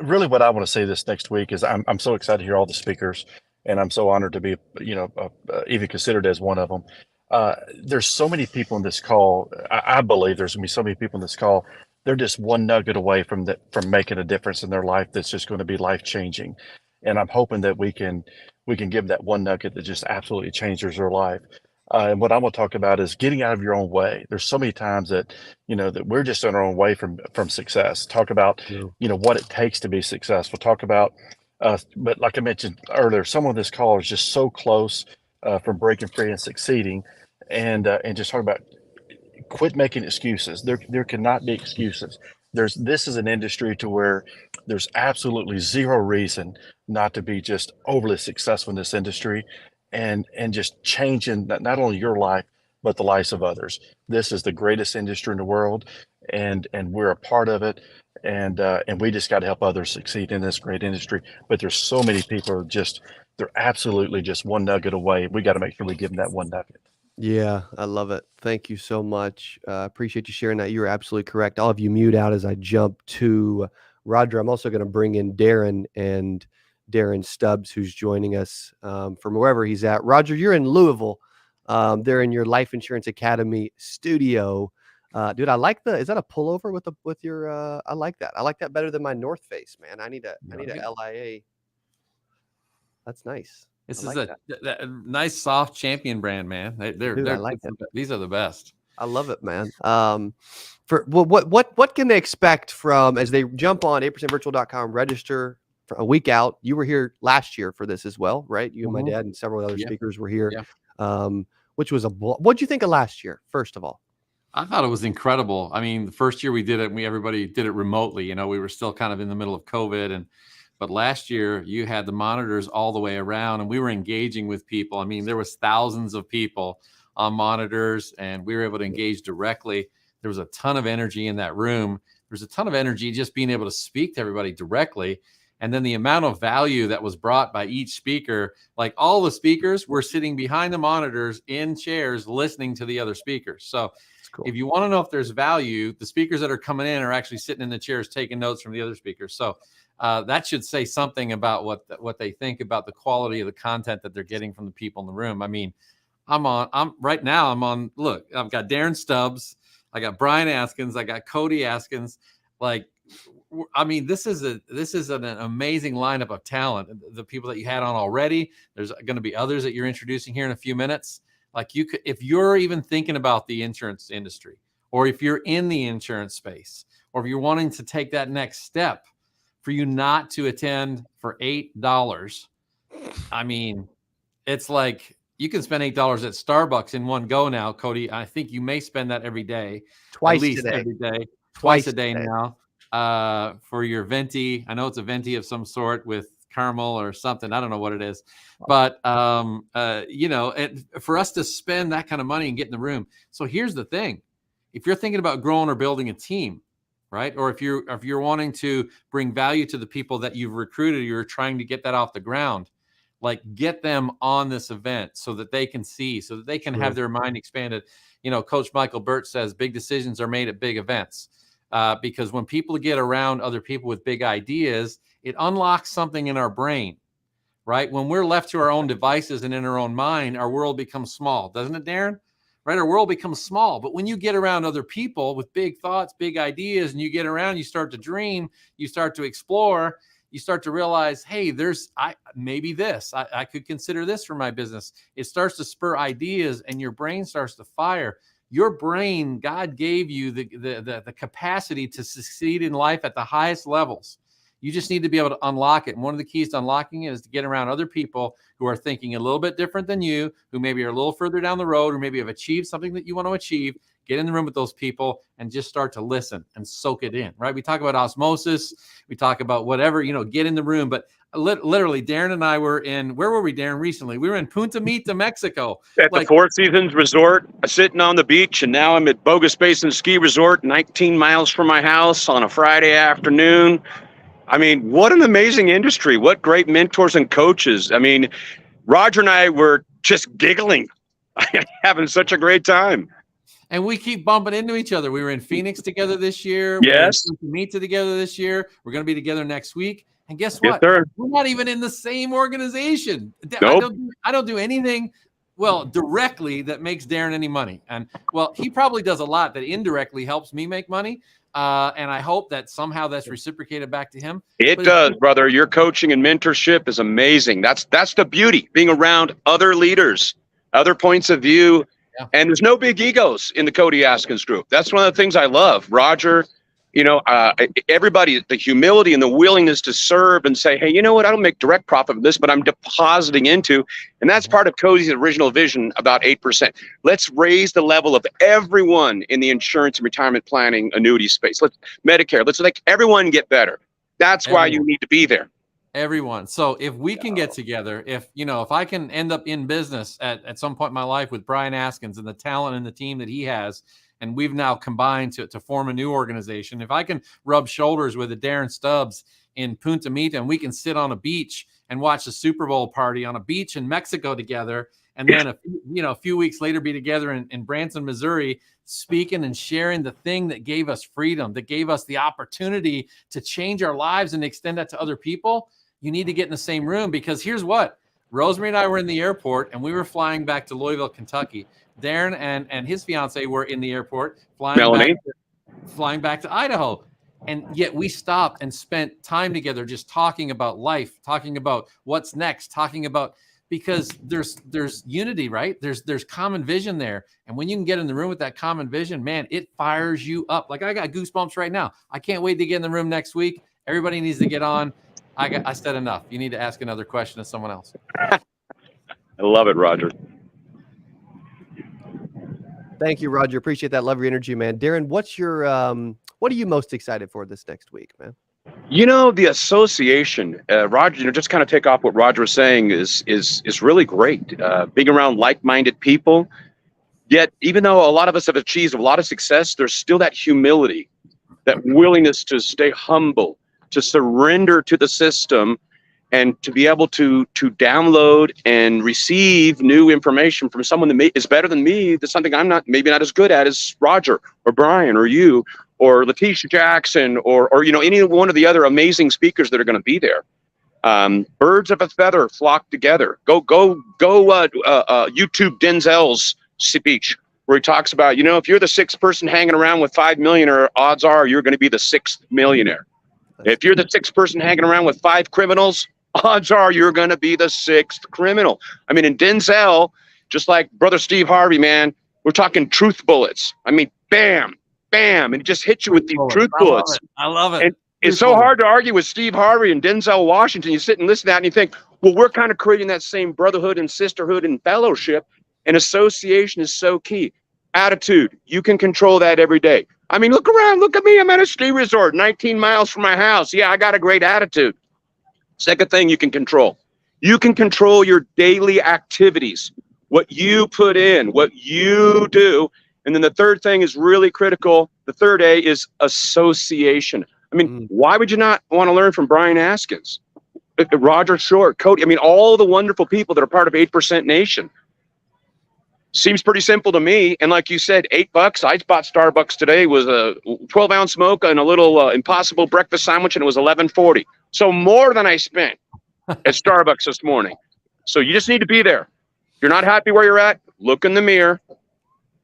Really, what I want to say this next week is I'm so excited to hear all the speakers, and I'm so honored to be even considered as one of them. There's so many people in this call. I believe there's gonna be so many people in this call. They're just one nugget away from making a difference in their life that's just going to be life changing. And I'm hoping that we can give that one nugget that just absolutely changes their life. And what I'm going to talk about is getting out of your own way. There's so many times that, that we're just on our own way from success. Talk about, what it takes to be successful. Talk about, but like I mentioned earlier, some of this call is just so close from breaking free and succeeding, and just talk about quit making excuses. There cannot be excuses. This is an industry to where there's absolutely zero reason not to be just overly successful in this industry, and just changing not only your life, but the lives of others. This is the greatest industry in the world, and we're a part of it. And we just got to help others succeed in this great industry. But there's so many people they're absolutely just one nugget away. We got to make sure we give them that one nugget. Yeah, I love it. Thank you so much. Appreciate you sharing that. You're absolutely correct. I'll have you mute out as I jump to Roger. I'm also going to bring in Darren Stubbs, who's joining us from wherever he's at. Roger, you're in Louisville. They're in your Life Insurance Academy studio. Dude, I like is that a pullover with your I like that. I like that better than my North Face, man. I need a LIA. That's nice. This I is like a nice soft Champion brand, man. Dude, I like it. These are the best. I love it, man. What can they expect from as they jump on 8percentvirtual.com, register for a week out? You were here last year for this as well, right? You and my dad and several other speakers were here. Which was what'd you think of last year, first of all? I thought it was incredible. I mean, the first year we did it, everybody did it remotely. You know, we were still kind of in the middle of COVID, but last year you had the monitors all the way around, and we were engaging with people. I mean, there was thousands of people on monitors, and we were able to engage directly. There was a ton of energy in that room. There's a ton of energy just being able to speak to everybody directly. And then the amount of value that was brought by each speaker, like all the speakers were sitting behind the monitors in chairs listening to the other speakers. So cool. If you want to know if there's value, the speakers that are coming in are actually sitting in the chairs taking notes from the other speakers. So that should say something about what they think about the quality of the content that they're getting from the people in the room. I mean, right now I'm on, look, I've got Darren Stubbs, I got Brian Askins, I got Cody Askins. Like, I mean, this is an amazing lineup of talent. The people that you had on already, there's going to be others that you're introducing here in a few minutes. Like you could, if you're even thinking about the insurance industry, or if you're in the insurance space, or if you're wanting to take that next step, for you not to attend for $8, I mean, it's like you can spend $8 at Starbucks in one go now, Cody. I think you may spend that every day, twice a day now. For your venti. I know it's a venti of some sort with caramel or something. I don't know what it is, but you know, for us to spend that kind of money and get in the room. So here's the thing: if you're thinking about growing or building a team, right, or if you're wanting to bring value to the people that you've recruited, you're trying to get that off the ground, like get them on this event so that they can see, so that they can have their mind expanded. You know, Coach Michael Burt says big decisions are made at big events. Because when people get around other people with big ideas, it unlocks something in our brain, right? When we're left to our own devices and in our own mind, our world becomes small, doesn't it, Darren? Right? Our world becomes small. But when you get around other people with big thoughts, big ideas, and you get around, you start to dream, you start to explore, you start to realize, hey, maybe this, I could consider this for my business. It starts to spur ideas and your brain starts to fire. Your brain, God gave you the capacity to succeed in life at the highest levels. You just need to be able to unlock it. And one of the keys to unlocking it is to get around other people who are thinking a little bit different than you, who maybe are a little further down the road, or maybe have achieved something that you want to achieve. Get in the room with those people and just start to listen and soak it in, right? We talk about osmosis. We talk about whatever, get in the room. But literally, Darren and I were where were we, Darren, recently? We were in Punta Mita, Mexico. At the Four Seasons Resort, sitting on the beach, and now I'm at Bogus Basin Ski Resort, 19 miles from my house on a Friday afternoon. I mean, what an amazing industry. What great mentors and coaches. I mean, Roger and I were just giggling, having such a great time. And we keep bumping into each other. We were in Phoenix together this year. Yes. We meet together this year. We're going to be together next week. And guess what? Yes, we're not even in the same organization. Nope. I don't do anything, directly that makes Darren any money. And, he probably does a lot that indirectly helps me make money. And I hope that somehow that's reciprocated back to him. It does, brother. Your coaching and mentorship is amazing. That's the beauty, being around other leaders, other points of view. Yeah. And there's no big egos in the Cody Askins group. That's one of the things I love. Roger, everybody, the humility and the willingness to serve and say, hey, you know what? I don't make direct profit from this, but I'm depositing into. And that's part of Cody's original vision about 8%. Let's raise the level of everyone in the insurance and retirement planning annuity space. Let's Medicare. Let's make everyone get better. That's why you need to be there. Everyone. So if we can get together, if I can end up in business at some point in my life with Brian Askins and the talent and the team that he has, and we've now combined to form a new organization, if I can rub shoulders with a Darren Stubbs in Punta Mita and we can sit on a beach and watch the Super Bowl party on a beach in Mexico together and then a few weeks later be together in Branson, Missouri, speaking and sharing the thing that gave us freedom, that gave us the opportunity to change our lives and extend that to other people. You need to get in the same room, because here's what. Rosemary and I were in the airport, and we were flying back to Louisville, Kentucky. Darren and his fiance were in the airport flying back to Idaho. And yet we stopped and spent time together just talking about life, talking about what's next, talking about, because there's unity, right? There's common vision there. And when you can get in the room with that common vision, man, it fires you up. Like, I got goosebumps right now. I can't wait to get in the room next week. Everybody needs to get on. I said enough. You need to ask another question to someone else. I love it, Roger. Thank you, Roger. Appreciate that. Love your energy, man. Darren, what's your what are you most excited for this next week, man? You know, the association, Roger, just kind of take off what Roger was saying is really great. Being around like-minded people. Yet, even though a lot of us have achieved a lot of success, there's still that humility, that willingness to stay humble, to surrender to the system, and to be able to download and receive new information from someone that is better than me. That's something I'm maybe not as good at as Roger or Brian or you or Letitia Jackson or any one of the other amazing speakers that are going to be there. Birds of a feather flock together. Go YouTube Denzel's speech, where he talks about, if you're the sixth person hanging around with 5 millionaire, odds are you're going to be the sixth millionaire. If you're the sixth person hanging around with 5 criminals, odds are you're going to be the sixth criminal. I mean, in Denzel, just like Brother Steve Harvey, man, we're talking truth bullets. I mean, bam, bam, and it just hits you with these truth bullets. I love it. And it's so hard to argue with Steve Harvey and Denzel Washington. You sit and listen to that and you think, well, we're kind of creating that same brotherhood and sisterhood and fellowship, and association is so key. Attitude, you can control that every day. I mean, look around, look at me. I'm at a ski resort 19 miles from my house. Yeah, I got a great attitude. Second thing you can control. You can control your daily activities, what you put in, what you do. And then the third thing is really critical. The third A is association. I mean, why would you not want to learn from Brian Askins, Roger Short, Cody? I mean, all the wonderful people that are part of 8% Nation. Seems pretty simple to me. And like you said, $8. I bought Starbucks today. Was a 12-ounce mocha and a little Impossible breakfast sandwich, and it was $11.40. So more than I spent at Starbucks this morning. So you just need to be there. If you're not happy where you're at, look in the mirror,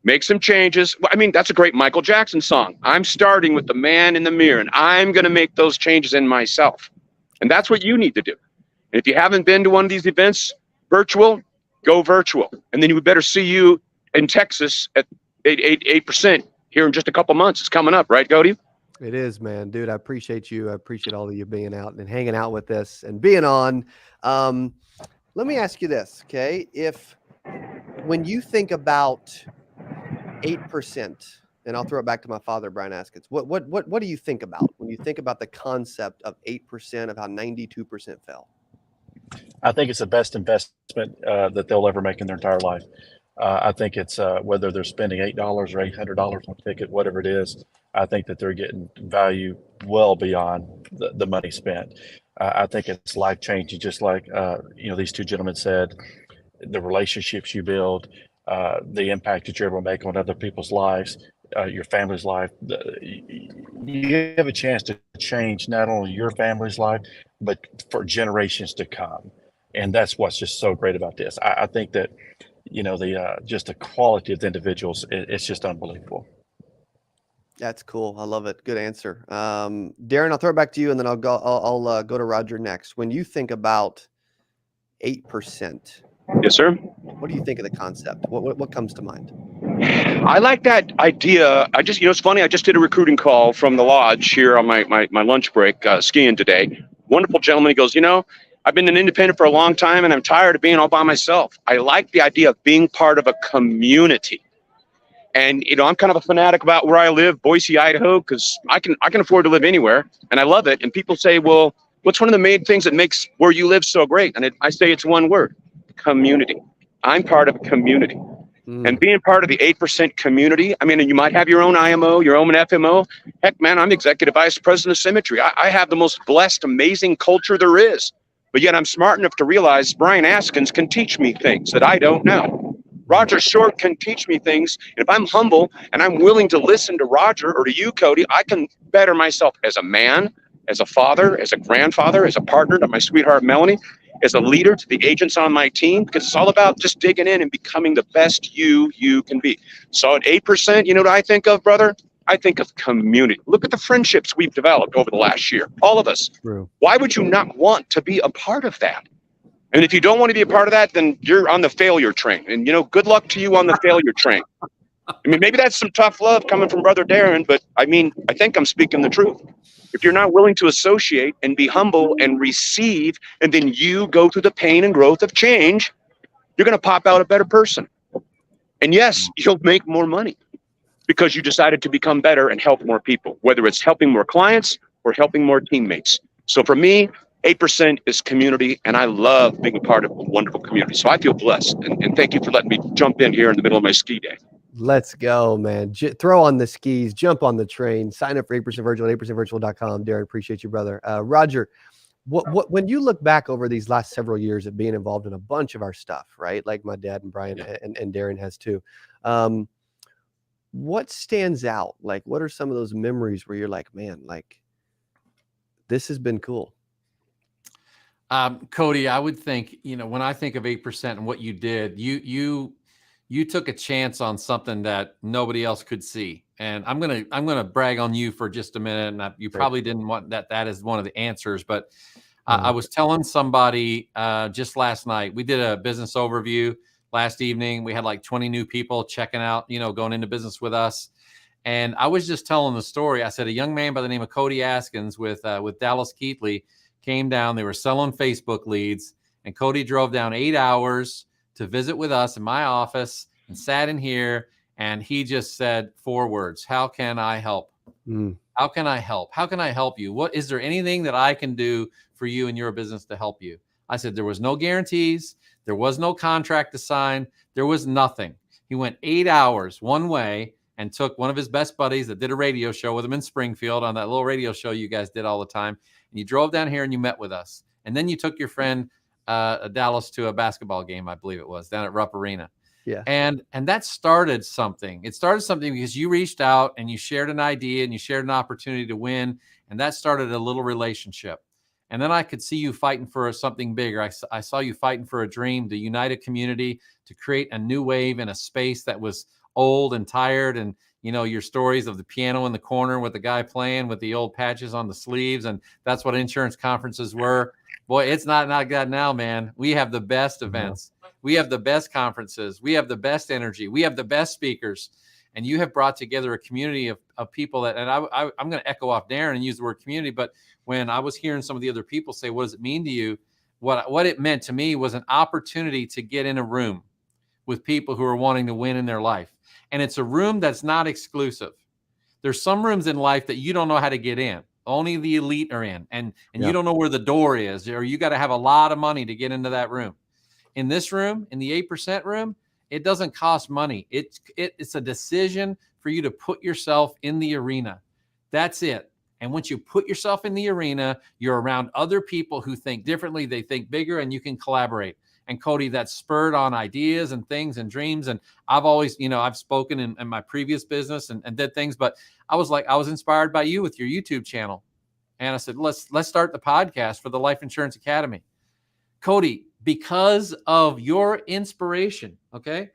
make some changes. I mean, that's a great Michael Jackson song. I'm starting with the man in the mirror, and I'm going to make those changes in myself. And that's what you need to do. And if you haven't been to one of these events, virtual, go virtual. And then we better see you in Texas at 8% here in just a couple months. It's coming up, right, Cody? It is, man. Dude, I appreciate you. I appreciate all of you being out and hanging out with us and being on. Let me ask you this, okay? When you think about 8%, and I'll throw it back to my father, Brian Askins, what do you think about when you think about the concept of 8% of how 92% fell? I think it's the best investment that they'll ever make in their entire life. I think it's whether they're spending $8 or $800 on a ticket, whatever it is, I think that they're getting value well beyond the money spent. I think it's life-changing, just like these two gentlemen said, the relationships you build, the impact that you're able to make on other people's lives, your family's life. You have a chance to change not only your family's life, but for generations to come. And that's what's just so great about this. I think that, just the quality of the individuals, it's just unbelievable. That's cool. I love it. Good answer. Darren, I'll throw it back to you, and then I'll go to Roger next. When you think about 8%, yes, sir. What do you think of the concept? What comes to mind? I like that idea. It's funny. I just did a recruiting call from the lodge here on my lunch break, skiing today. Wonderful gentleman. He goes, I've been an independent for a long time, and I'm tired of being all by myself. I like the idea of being part of a community. And, I'm kind of a fanatic about where I live, Boise, Idaho, because I can afford to live anywhere, and I love it. And people say, well, what's one of the main things that makes where you live so great? And I say it's one word: community. I'm part of a community. And being part of the 8% community, I mean, and you might have your own IMO, your own FMO. Heck, man, I'm executive vice president of Symmetry. I have the most blessed, amazing culture there is. But yet I'm smart enough to realize Brian Askins can teach me things that I don't know. Roger Short can teach me things. And if I'm humble and I'm willing to listen to Roger or to you, Cody, I can better myself as a man, as a father, as a grandfather, as a partner to my sweetheart Melanie, as a leader to the agents on my team, because it's all about just digging in and becoming the best you can be. So at 8%, you know what I think of, brother? I think of community. Look at the friendships we've developed over the last year, all of us. True. Why would you not want to be a part of that? And if you don't want to be a part of that, then you're on the failure train. And, you know, good luck to you on the failure train. I mean, maybe that's some tough love coming from Brother Darren, but I mean, I think I'm speaking the truth. If you're not willing to associate and be humble and receive, and then you go through the pain and growth of change, you're going to pop out a better person. And yes, you'll make more money because you decided to become better and help more people, whether it's helping more clients or helping more teammates. So for me, 8% is community, and I love being a part of a wonderful community. So I feel blessed, and thank you for letting me jump in here in the middle of my ski day. Let's go, man. Throw on the skis, jump on the train, sign up for 8% Virtual at 8%virtual.com. Darren, appreciate you, brother. Roger, what when you look back over these last several years of being involved in a bunch of our stuff, right? Like my dad and Brian and Darren has too. What stands out? Like, what are some of those memories where you're like, man, like this has been cool? Cody, I would think, you know, when I think of 8% and what you did, you took a chance on something that nobody else could see. And I'm gonna brag on you for just a minute. And you probably didn't want that is one of the answers, but I was telling somebody just last night, we did a business overview last evening. We had like 20 new people checking out, you know, going into business with us. And I was just telling the story. I said, a young man by the name of Cody Askins with Dallas Keatley came down. They were selling Facebook leads, and Cody drove down 8 hours to visit with us in my office and sat in here. And he just said 4 words: how can I help? How can I help? How can I help you? What is there anything that I can do for you and your business to help you? I said, there was no guarantees. There was no contract to sign. There was nothing. He went 8 hours one way and took one of his best buddies that did a radio show with him in Springfield on that little radio show you guys did all the time. And you drove down here and you met with us. And then you took your friend Dallas to a basketball game, I believe it was, down at Rupp Arena. Yeah. And that started something. It started something because you reached out and you shared an idea and you shared an opportunity to win. And that started a little relationship. And then I could see you fighting for something bigger. I saw you fighting for a dream to unite a community, to create a new wave in a space that was old and tired. And, you know, your stories of the piano in the corner with the guy playing with the old patches on the sleeves. And that's what insurance conferences were. Boy, it's not that now, man. We have the best events. We have the best conferences. We have the best energy. We have the best speakers. And you have brought together a community of people that, and I'm going to echo off Darren and use the word community, but when I was hearing some of the other people say, what does it mean to you? What it meant to me was an opportunity to get in a room with people who are wanting to win in their life. And it's a room that's not exclusive. There's some rooms in life that you don't know how to get in. Only the elite are in, and you don't know where the door is, or you got to have a lot of money to get into that room. In this room, in the 8% room, it doesn't cost money. It's a decision for you to put yourself in the arena. That's it. And once you put yourself in the arena, you're around other people who think differently. They think bigger, and you can collaborate. And Cody, that spurred on ideas and things and dreams. And I've always, you know, I've spoken in my previous business and did things, but I was inspired by you with your YouTube channel. And I said, let's start the podcast for the Life Insurance Academy. Cody, because of your inspiration, okay?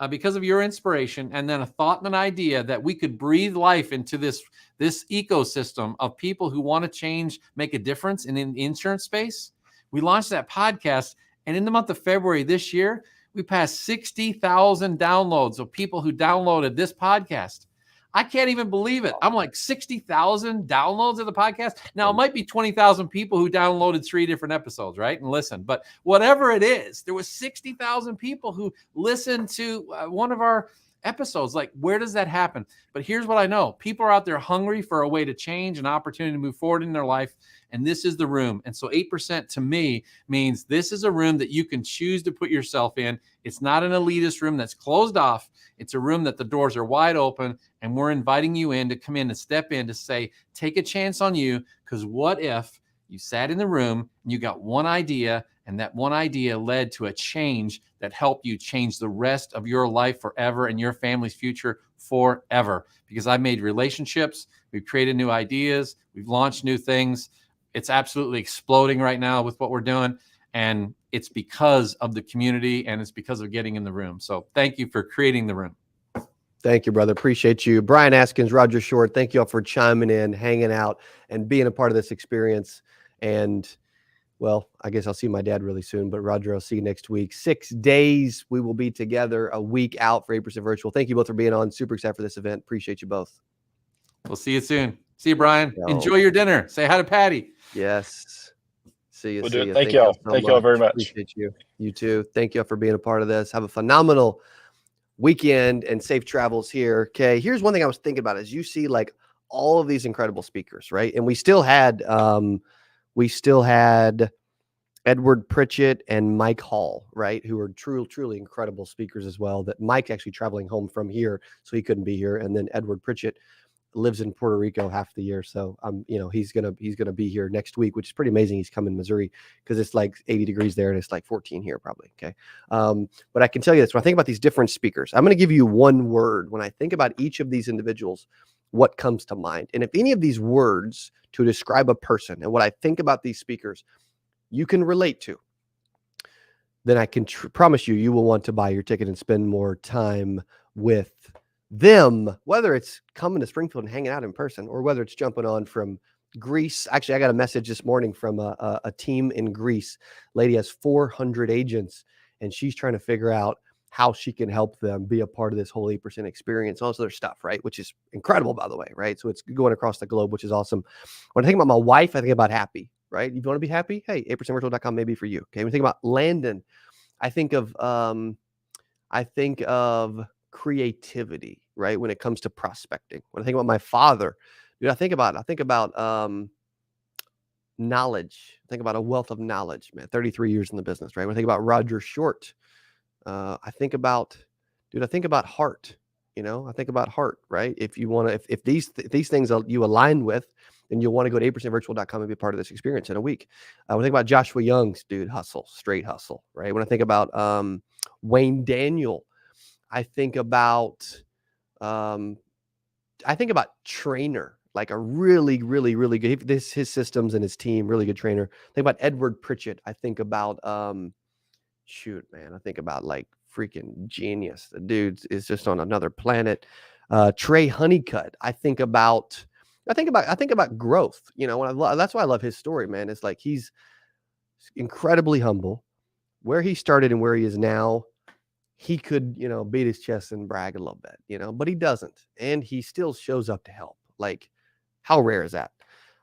Because of your inspiration, and then a thought and an idea that we could breathe life into this ecosystem of people who want to change, make a difference in the insurance space, we launched that podcast. And in the month of February this year, we passed 60,000 downloads of people who downloaded this podcast. I can't even believe it. I'm like 60,000 downloads of the podcast. Now, it might be 20,000 people who downloaded 3 different episodes, right? And listen, but whatever it is, there was 60,000 people who listened to one of our episodes. Like, where does that happen? But here's what I know. People are out there hungry for a way to change, an opportunity to move forward in their life. And this is the room. And so 8% to me means this is a room that you can choose to put yourself in. It's not an elitist room that's closed off. It's a room that the doors are wide open, and we're inviting you in to come in and step in to say, take a chance on you, because what if You sat in the room and you got one idea, and that one idea led to a change that helped you change the rest of your life forever and your family's future forever. Because I've made relationships, we've created new ideas, we've launched new things. It's absolutely exploding right now with what we're doing. And it's because of the community, and it's because of getting in the room. So thank you for creating the room. Thank you, brother. Appreciate you. Brian Askins, Roger Short, thank you all for chiming in, hanging out, and being a part of this experience. And, well, I guess I'll see my dad really soon, but Roger, I'll see you next week. 6 days we will be together, a week out for 8% Virtual. Thank you both for being on. Super excited for this event. Appreciate you both. We'll see you soon. See you, Brian. Yo. Enjoy your dinner. Say hi to Patty. Yes. See you. We'll See do it. you. Thank y'all. So Thank y'all very much. Appreciate you. You too. Thank you all for being a part of this. Have a phenomenal weekend and safe travels here. Okay. Here's one thing I was thinking about is you see like all of these incredible speakers, right? And we still had Edward Pritchett and Mike Hall, right? Who are truly incredible speakers as well. That Mike actually traveling home from here, so he couldn't be here. And then Edward Pritchett lives in Puerto Rico half the year. So he's gonna be here next week, which is pretty amazing. He's coming to Missouri because it's like 80 degrees there and it's like 14 here probably. Okay. But I can tell you this, when I think about these different speakers, I'm going to give you one word. When I think about each of these individuals, what comes to mind? And if any of these words to describe a person and what I think about these speakers, you can relate to, then I can promise you will want to buy your ticket and spend more time with them, whether it's coming to Springfield and hanging out in person or whether it's jumping on from Greece. Actually, I got a message this morning from a team in Greece. Lady has 400 agents and she's trying to figure out how she can help them be a part of this whole 8% experience, all this other stuff, right? Which is incredible, by the way, right? So it's going across the globe, which is awesome. When I think about my wife, I think about happy, right? If you want to be happy, hey, 8percentvirtual.com may be for you. Okay. When I think about Landon, I think of creativity, right? When it comes to prospecting. When I think about my father, dude, I think about knowledge. I think about a wealth of knowledge, man. 33 years in the business, right? When I think about Roger Short, I think about heart. I think about heart, right? If you want to, if these things you align with, then you'll want to go to 8percentvirtual.com and be a part of this experience in a week. When I think about Joshua Young's, dude, hustle, straight hustle, right? When I think about Wayne Daniel, I think about trainer, like a really good, his systems and his team, really good trainer. Think about Edward Pritchett. I think about I think about like freaking genius. The dude is just on another planet. Trey Honeycutt. I think about growth. That's why I love his story, man. It's like he's incredibly humble. Where he started and where he is now, he could, beat his chest and brag a little bit, but he doesn't. And he still shows up to help. Like, how rare is that?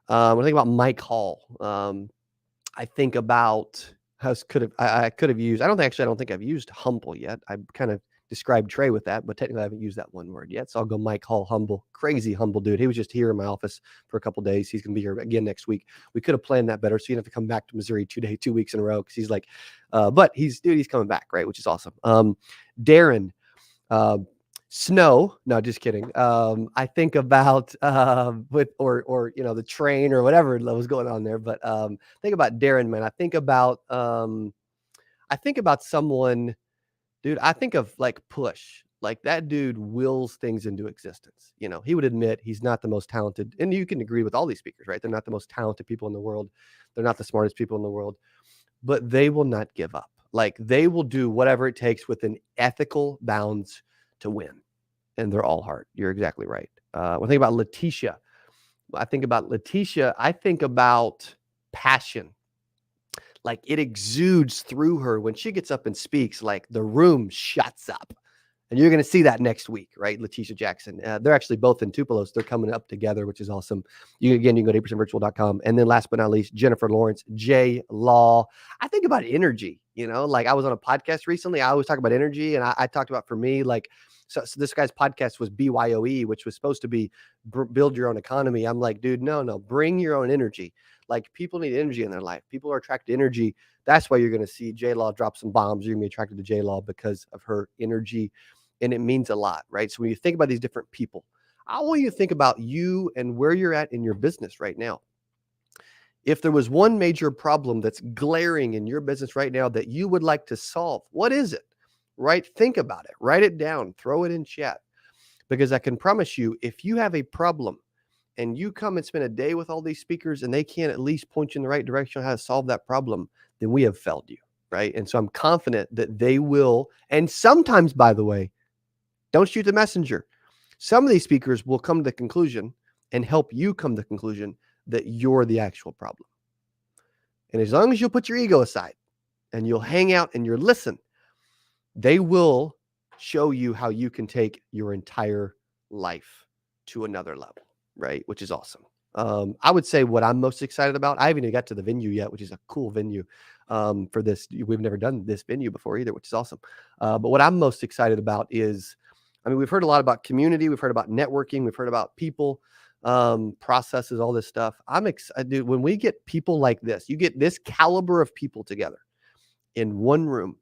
When I think about Mike Hall, I think about I could have used, I don't think I've used humble yet. I kind of described Trey with that, but technically I haven't used that one word yet. So I'll go Mike Hall, humble, crazy humble dude. He was just here in my office for a couple of days. He's going to be here again next week. We could have planned that better. So you don't have to come back to Missouri 2 weeks in a row. Cause he's like, but he's coming back. Right. Which is awesome. Darren, Snow, no, just kidding. I think about the train or whatever was going on there. But think about Darren, man. I think about someone, dude. I think of like Push. Like that dude wills things into existence. He would admit he's not the most talented, and you can agree with all these speakers, right? They're not the most talented people in the world. They're not the smartest people in the world, but they will not give up. Like they will do whatever it takes within ethical bounds to win. And they're all heart. You're exactly right. When I think about Letitia, I think about passion. Like it exudes through her when she gets up and speaks, like the room shuts up. And you're going to see that next week, right? Letitia Jackson. They're actually both in Tupelo. They're coming up together, which is awesome. You can go to 8percentvirtual.com. And then last but not least, Jennifer Lawrence, J Law. I think about energy, like I was on a podcast recently. I always talk about energy. And I talked about, for me, like, so this guy's podcast was BYOE, which was supposed to be build your own economy. I'm like, dude, no, bring your own energy. Like people need energy in their life. People are attracted to energy. That's why you're going to see J Law drop some bombs. You're going to be attracted to J Law because of her energy. And it means a lot, right? So when you think about these different people, I want you to think about you and where you're at in your business right now. If there was one major problem that's glaring in your business right now that you would like to solve, what is it? Right? Think about it, write it down, throw it in chat. Because I can promise you, if you have a problem and you come and spend a day with all these speakers and they can't at least point you in the right direction on how to solve that problem, then we have failed you, right? And so I'm confident that they will. And sometimes, by the way, don't shoot the messenger. Some of these speakers will come to the conclusion and help you come to the conclusion that you're the actual problem. And as long as you'll put your ego aside and you'll hang out and you'll listen, they will show you how you can take your entire life to another level, right? Which is awesome. I would say what I'm most excited about, I haven't even got to the venue yet, which is a cool venue for this. We've never done this venue before either, which is awesome. But what I'm most excited about is, I mean, we've heard a lot about community. We've heard about networking. We've heard about people, processes, all this stuff. I'm excited when we get people like this, you get this caliber of people together in one room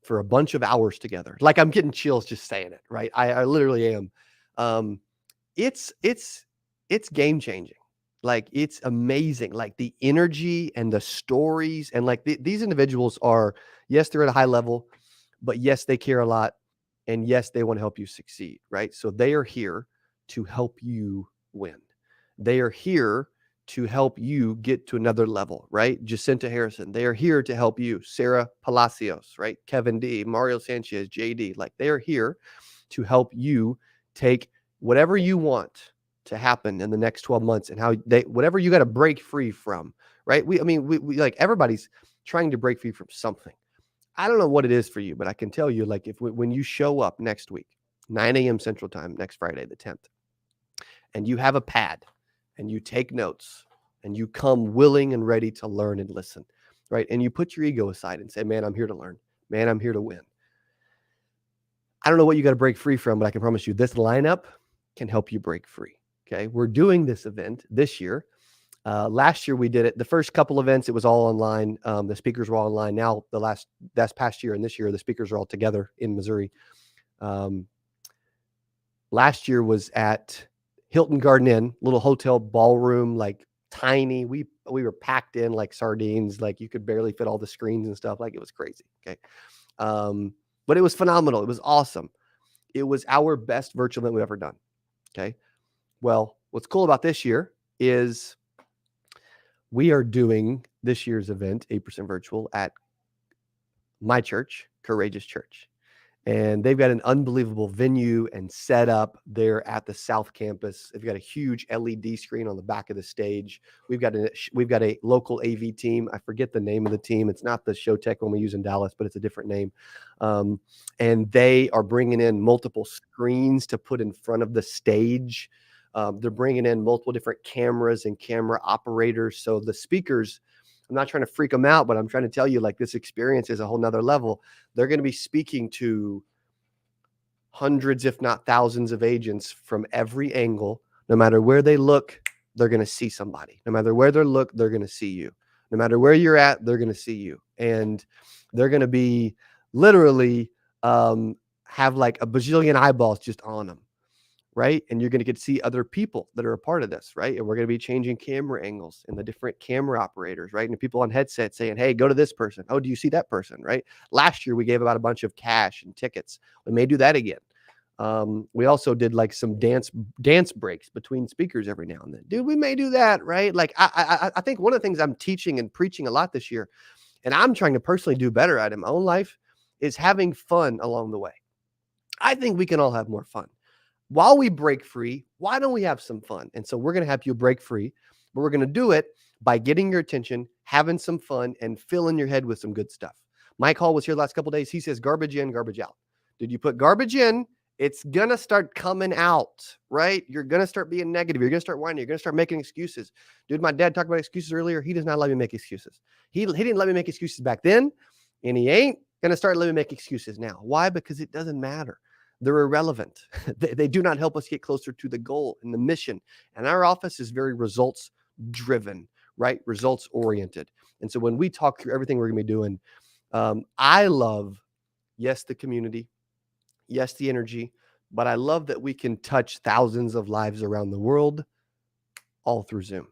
for a bunch of hours together. Like, I'm getting chills just saying it, right? I literally am. It's game changing. Like, it's amazing. Like, the energy and the stories and like these individuals are, yes, they're at a high level, but yes, they care a lot. And yes, they want to help you succeed, right? So they are here to help you win. They are here to help you get to another level, right? Jacinta Harrison, they are here to help you. Sarah Palacios, right? Kevin D, Mario Sanchez, JD, like, they are here to help you take whatever you want to happen in the next 12 months and how whatever you got to break free from, right? We like, everybody's trying to break free from something. I don't know what it is for you, but I can tell you, like, when you show up next week, 9 a.m. Central Time, next Friday, the 10th, and you have a pad and you take notes and you come willing and ready to learn and listen, right? And you put your ego aside and say, man, I'm here to learn. Man, I'm here to win. I don't know what you got to break free from, but I can promise you this lineup can help you break free. Okay. We're doing this event this year. Last year we did it. The first couple events, it was all online. The speakers were all online. Now that's past year and this year, the speakers are all together in Missouri. Last year was at Hilton Garden Inn, little hotel ballroom, like tiny. We were packed in like sardines. Like, you could barely fit all the screens and stuff. Like, it was crazy. Okay. But it was phenomenal. It was awesome. It was our best virtual event we've ever done. Okay. Well, what's cool about this year is we are doing this year's event, 8% virtual, at my church, Courageous Church. And they've got an unbelievable venue and setup there at the South Campus. They've got a huge LED screen on the back of the stage. We've got a local AV team. I forget the name of the team. It's not the Showtech one we use in Dallas, but it's a different name. And they are bringing in multiple screens to put in front of the stage. They're bringing in multiple different cameras and camera operators. So the speakers, I'm not trying to freak them out, but I'm trying to tell you, like, this experience is a whole nother level. They're going to be speaking to hundreds, if not thousands, of agents from every angle. No matter where they look, they're going to see somebody. No matter where they look, they're going to see you. No matter where you're at, they're going to see you. And they're going to be literally have like a bajillion eyeballs just on them. Right. And you're going to get to see other people that are a part of this. Right. And we're going to be changing camera angles and the different camera operators. Right. And people on headsets saying, hey, go to this person. Oh, do you see that person? Right. Last year, we gave out a bunch of cash and tickets. We may do that again. We also did like some dance breaks between speakers every now and then. Dude, we may do that. Right. Like, I think one of the things I'm teaching and preaching a lot this year, and I'm trying to personally do better at in my own life, is having fun along the way. I think we can all have more fun. While we break free, why don't we have some fun? And so we're going to help you break free, but we're going to do it by getting your attention, having some fun, and filling your head with some good stuff. Mike Hall was here the last couple of days. He says, garbage in, garbage out. Did you put garbage in? It's going to start coming out, right? You're going to start being negative. You're going to start whining. You're going to start making excuses. Dude, my dad talked about excuses earlier. He does not let me make excuses. He didn't let me make excuses back then, and he ain't going to start letting me make excuses now. Why? Because it doesn't matter. They're irrelevant. They do not help us get closer to the goal and the mission. And our office is very results driven, right? Results oriented. And so when we talk through everything we're going to be doing, I love, yes, the community, yes, the energy, but I love that we can touch thousands of lives around the world all through Zoom,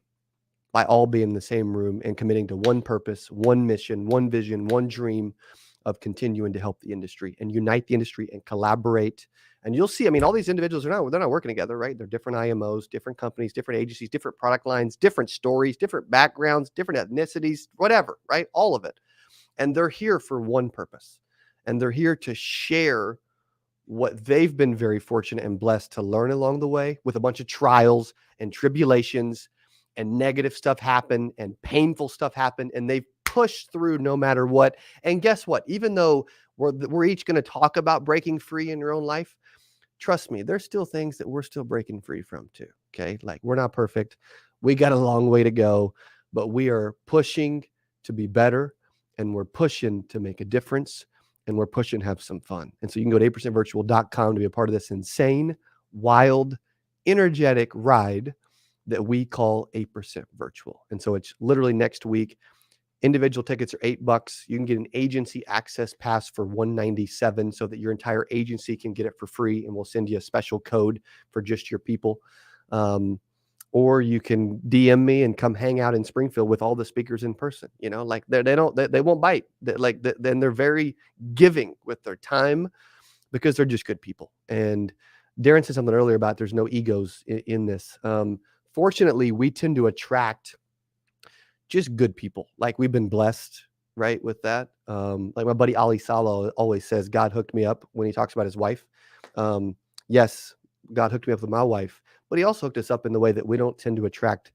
by all being in the same room and committing to one purpose, one mission, one vision, one dream of continuing to help the industry and unite the industry and collaborate. And you'll see, I mean, all these individuals they're not working together, right? They're different IMOs, different companies, different agencies, different product lines, different stories, different backgrounds, different ethnicities, whatever, right? All of it. And they're here for one purpose. And they're here to share what they've been very fortunate and blessed to learn along the way, with a bunch of trials and tribulations and negative stuff happen and painful stuff happen. And they've pushed through no matter what. And guess what? Even though we're each going to talk about breaking free in your own life, trust me, there's still things that we're still breaking free from too. Okay. Like, we're not perfect. We got a long way to go, but we are pushing to be better, and we're pushing to make a difference, and we're pushing to have some fun. And so you can go to 8percentvirtual.com to be a part of this insane, wild, energetic ride that we call 8% Virtual. And so it's literally next week. Individual tickets are $8. You can get an agency access pass for $197 so that your entire agency can get it for free, and we'll send you a special code for just your people. Or you can DM me and come hang out in Springfield with all the speakers in person. You know, like they won't bite. Then they're very giving with their time because they're just good people. And Darren said something earlier about there's no egos in this. Fortunately, we tend to attract just good people. Like, we've been blessed, right, with that. Like my buddy Ali Salo always says, God hooked me up when he talks about his wife. Yes, God hooked me up with my wife, but he also hooked us up in the way that we don't tend to attract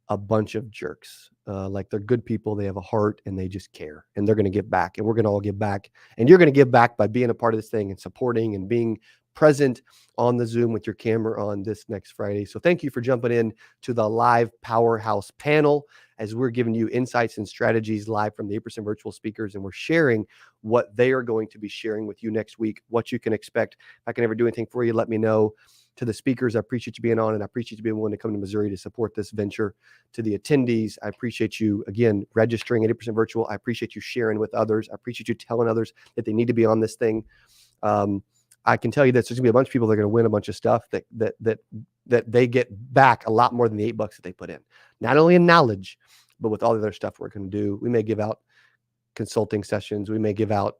a bunch of jerks. Like, they're good people, they have a heart, and they just care, and they're going to give back, and we're going to all give back. And you're going to give back by being a part of this thing and supporting and being present on the Zoom with your camera on this next Friday. So thank you for jumping in to the live Powerhouse panel, as we're giving you insights and strategies live from the 8% Virtual speakers, and we're sharing what they are going to be sharing with you next week, what you can expect. If I can ever do anything for you, let me know. To the speakers, I appreciate you being on, and I appreciate you being willing to come to Missouri to support this venture. To the attendees, I appreciate you, again, registering at 8% Virtual. I appreciate you sharing with others. I appreciate you telling others that they need to be on this thing. I can tell you that there's gonna be a bunch of people that are gonna win a bunch of stuff that they get back a lot more than the $8 that they put in. Not only in knowledge, but with all the other stuff we're gonna do. We may give out consulting sessions. We may give out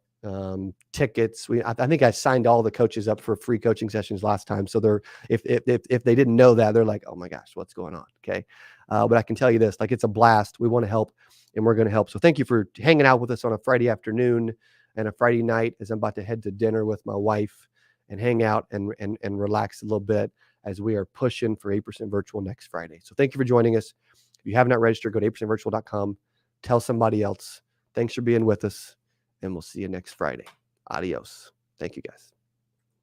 tickets. I think I signed all the coaches up for free coaching sessions last time. So they're if they didn't know that, they're like, oh my gosh, what's going on? Okay. But I can tell you this, like, it's a blast. We want to help, and we're going to help. So thank you for hanging out with us on a Friday afternoon and a Friday night, as I'm about to head to dinner with my wife and hang out and relax a little bit as we are pushing for 8% Virtual next Friday. So thank you for joining us. If you have not registered, go to 8percentvirtual.com. Tell somebody else. Thanks for being with us, and we'll see you next Friday. Adios. Thank you, guys.